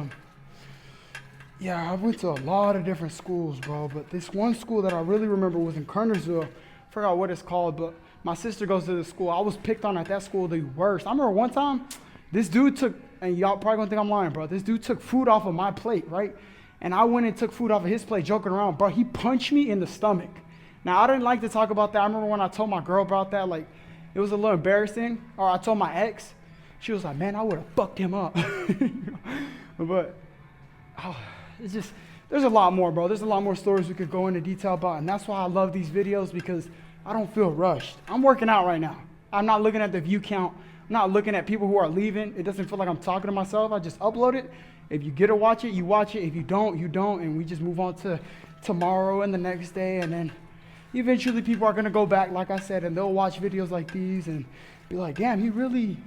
Yeah, I went to a lot of different schools, bro. But this one school that I really remember was in Kernersville. I forgot what it's called, but my sister goes to the school. I was picked on at that school the worst. I remember one time, this dude took, and y'all probably gonna think I'm lying, bro. This dude took food off of my plate, right? And I went and took food off of his plate, joking around. Bro, he punched me in the stomach. Now, I didn't like to talk about that. I remember when I told my girl about that, like, it was a little embarrassing. Or I told my ex. She was like, man, I would have fucked him up. But, it's just, there's a lot more, bro. There's a lot more stories we could go into detail about. And that's why I love these videos, because I don't feel rushed. I'm working out right now. I'm not looking at the view count. I'm not looking at people who are leaving. It doesn't feel like I'm talking to myself. I just upload it. If you get to watch it, you watch it. If you don't, you don't. And we just move on to tomorrow and the next day. And then eventually people are going to go back, like I said, and they'll watch videos like these and be like, damn, he really,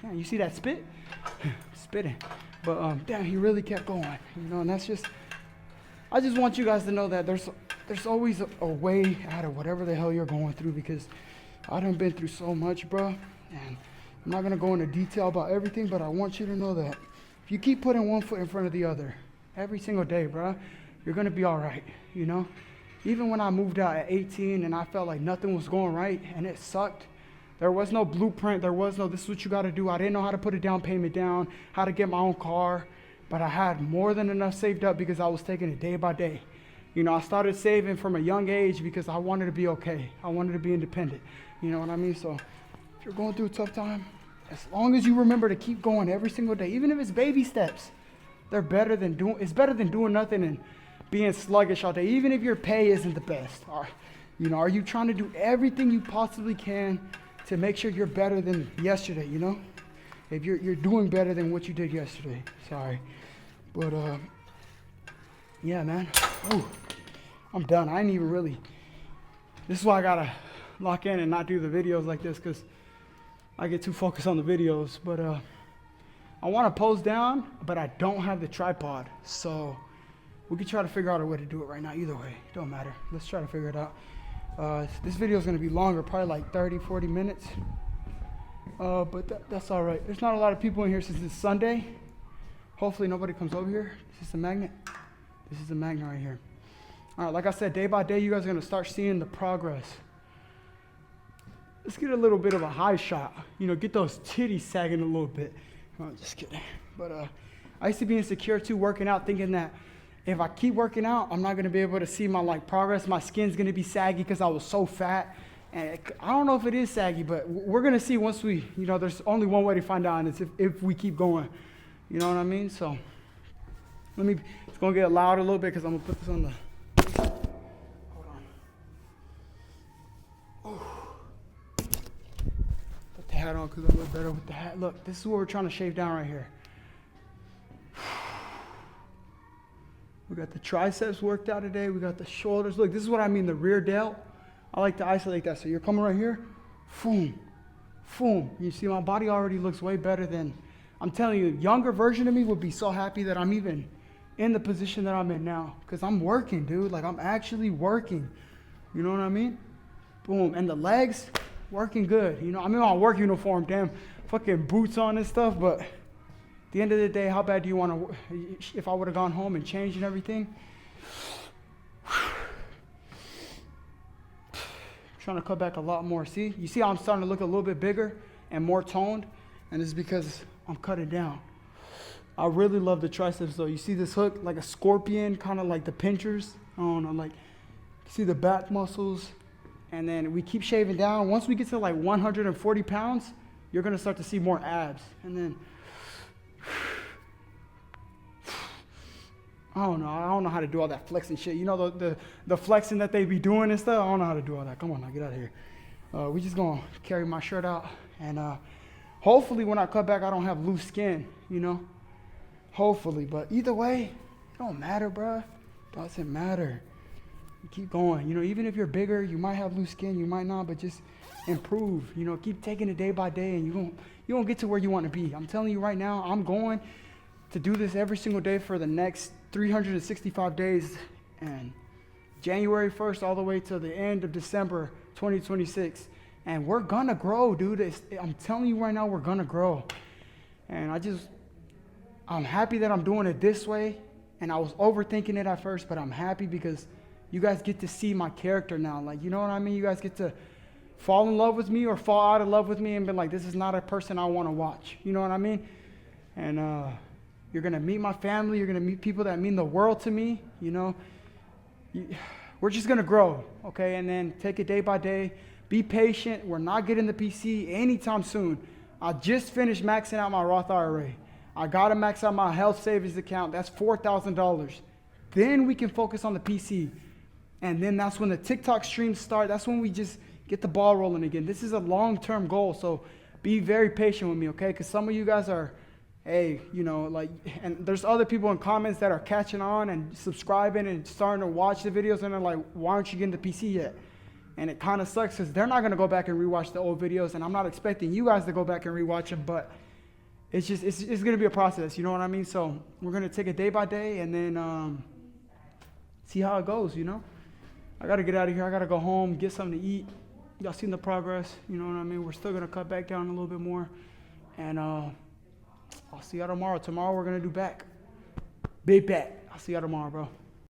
man, you see that spit? Spitting. But damn, he really kept going. You know, and that's just, I just want you guys to know that there's always a way out of whatever the hell you're going through, because I done been through so much, bro. And I'm not going to go into detail about everything, but I want you to know that if you keep putting one foot in front of the other every single day, bro, you're going to be all right, you know? Even when I moved out at 18 and I felt like nothing was going right and it sucked, there was no blueprint. There was no, this is what you got to do. I didn't know how to put a down payment down, how to get my own car, but I had more than enough saved up because I was taking it day by day. You know, I started saving from a young age because I wanted to be okay. I wanted to be independent. You know what I mean? So if you're going through a tough time, as long as you remember to keep going every single day, even if it's baby steps, it's better than doing nothing and being sluggish all day, even if your pay isn't the best. Are you trying to do everything you possibly can to make sure you're better than yesterday, you know? If you're doing better than what you did yesterday. Sorry. But yeah, man. Ooh, I'm done. I ain't even really, this is why I gotta lock in and not do the videos like this, because I get too focused on the videos. But I want to pose down, but I don't have the tripod. So we could try to figure out a way to do it right now. Either way, it don't matter. Let's try to figure it out. This video is going to be longer, probably like 30, 40 minutes. But that's all right. There's not a lot of people in here since it's Sunday. Hopefully nobody comes over here. Is this a magnet? This is a magnet right here. All right, like I said, day by day, you guys are going to start seeing the progress. Let's get a little bit of a high shot. You know, get those titties sagging a little bit. Oh, just kidding. But I used to be insecure too, working out, thinking that if I keep working out, I'm not going to be able to see my progress. My skin's going to be saggy because I was so fat. And I don't know if it is saggy, but we're going to see once we, you know, there's only one way to find out, and it's if we keep going. You know what I mean? So it's going to get loud a little bit because I'm going to put this on the, hold on. Oh. Put the hat on because I look better with the hat. Look, this is what we're trying to shave down right here. We got the triceps worked out today. We got the shoulders. Look, this is what I mean, the rear delt. I like to isolate that. So you're coming right here, boom, boom. You see my body already looks way better than, I'm telling you, a younger version of me would be so happy that I'm even in the position that I'm in now. Because I'm working, dude. Like, I'm actually working. You know what I mean? Boom. And the legs, working good. You know, I'm in my work uniform, damn fucking boots on and stuff, but at the end of the day, how bad do you want to, if I would have gone home and changed and everything? Trying to cut back a lot more. See, you see how I'm starting to look a little bit bigger and more toned, and it's because I'm cutting down. I really love the triceps though. You see this hook like a scorpion, kind of like the pinchers. I don't know, like, see the back muscles, and then we keep shaving down. Once we get to like 140 pounds, you're gonna start to see more abs, and then I don't know how to do all that flexing shit. You know the flexing that they be doing and stuff? I don't know how to do all that. Come on now, get out of here. We just gonna carry my shirt out, and hopefully when I cut back, I don't have loose skin, you know? Hopefully, but either way, it don't matter, bruh. Doesn't matter. You keep going. You know, even if you're bigger, you might have loose skin, you might not, but just improve. You know, keep taking it day by day, and you won't get to where you want to be. I'm telling you right now, I'm going to do this every single day for the next 365 days, and January 1st all the way to the end of December 2026, and we're gonna grow, dude. I'm telling you right now, we're gonna grow, and I'm happy that I'm doing it this way, And I was overthinking it at first, but I'm happy because you guys get to see my character now. Like, you know what I mean? You guys get to fall in love with me or fall out of love with me and be like, this is not a person I want to watch. You know what I mean? And you're going to meet my family. You're going to meet people that mean the world to me. You know, we're just going to grow, okay? And then take it day by day. Be patient. We're not getting the PC anytime soon. I just finished maxing out my Roth IRA. I got to max out my health savings account. That's $4,000. Then we can focus on the PC. And then that's when the TikTok streams start. That's when we just get the ball rolling again. This is a long-term goal, so be very patient with me, okay? Because some of you guys are, hey, you know, like, and there's other people in comments that are catching on and subscribing and starting to watch the videos, and they're like, why aren't you getting the PC yet? And it kind of sucks because they're not going to go back and rewatch the old videos, and I'm not expecting you guys to go back and rewatch them, but it's just, it's going to be a process, you know what I mean? So we're going to take it day by day and then see how it goes, you know? I got to get out of here. I got to go home, get something to eat. Y'all seen the progress, you know what I mean? We're still going to cut back down a little bit more. And I'll see y'all tomorrow. Tomorrow we're going to do back. Big bet. I'll see y'all tomorrow, bro.